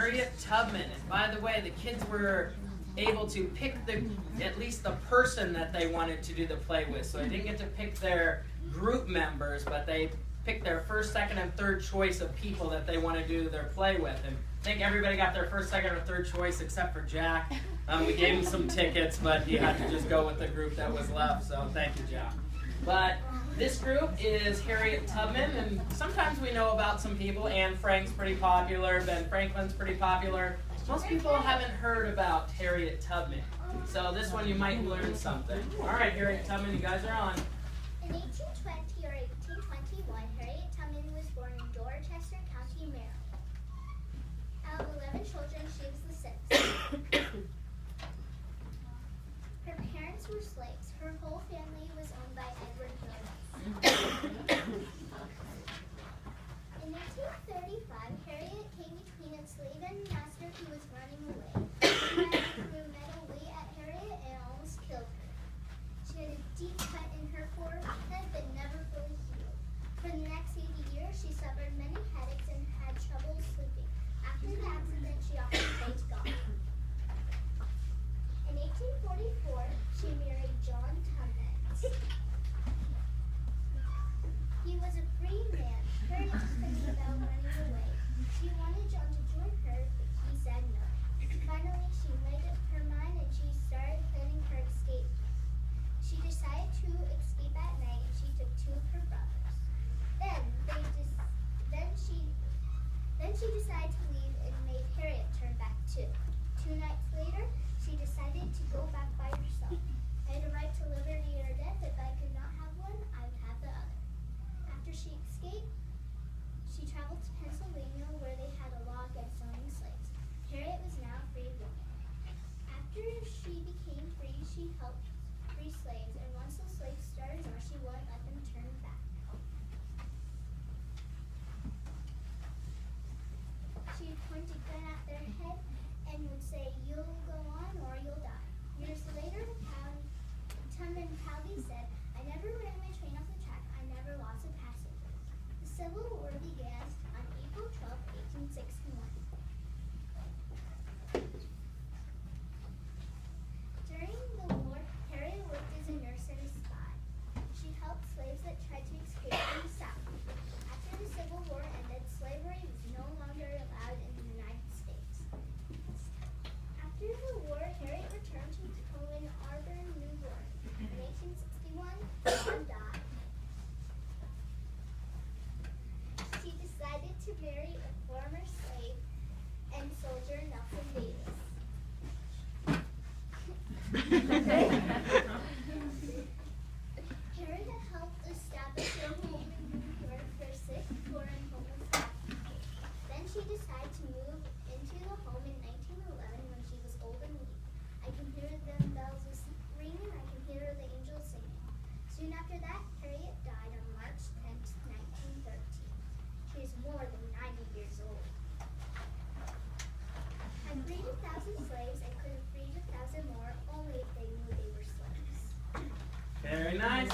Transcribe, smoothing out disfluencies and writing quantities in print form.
Harriet Tubman. And by the way, the kids were able to pick at least the person that they wanted to do the play with. So they didn't get to pick their group members, but they picked their first, second, and third choice of people that they want to do their play with. And I think everybody got their first, second, or third choice except for Jack. We gave him some tickets, but he had to just go with the group that was left. So thank you, Jack. But this group is Harriet Tubman, and sometimes we know about some people. Anne Frank's pretty popular, Ben Franklin's pretty popular. Most people haven't heard about Harriet Tubman. So this one you might learn something. All right, Harriet Tubman, you guys are on. In 1820 or 1821, Harriet Tubman was born in Dorchester County, Maryland. Out of 11 children, she was the sixth. Her parents were slaves. Her whole family was owned by Edward Mills. In 1835, Harriet came between a slave and master who was running away. The man threw metal weight at Harriet and almost killed her. She had a deep cut in her forehead that never fully healed. For the next 80 years, she suffered many headaches and had trouble sleeping. After the accident, she often prayed to God. In 1844, she married John Tubman. He was a free man. Harriet was thinking about running away. She wanted John to join her, but he said no. Finally, she made up her mind and she started planning her escape. She decided to escape at night and she took two of her brothers. Then she decided to leave and made Harriet turn back too. 2 nights later, she decided to go back by herself. I had a right to liberty or death. If I could not have one, I would have the other. After she escaped, she traveled to Pennsylvania where they had a law against owning slaves. Harriet was now a free woman. After she became free, she helped free slaves, and once the slaves started on, she wouldn't let them turn back. She would point a gun at their head and would say, "You'll go on or you'll die." Years later, Tubman proudly said, "I never ran my train off the track. I never lost a passenger." The Civil War began on April 12, 1861. During the war, Harriet worked as a nurse and a spy. She helped slaves that tried to escape from the South. After the Civil War ended, slavery was no longer allowed in the United States. After the war, Harriet returned to home in Arbor, New York. In 1861, John died. She decided to marry a former slave and soldier, Nelson Davis. Harriet helped establish a home in New York for sick, poor, and homeless people. Then she decided to move into the home in 1911 when she was old and weak. I can hear the bells ringing, I can hear the angels singing. Soon after that, Harriet died on March 10, 1913. She is more than 90 years old. I freed 1,000 slaves and could have freed 1,000 more only if they knew they were slaves. Very nice.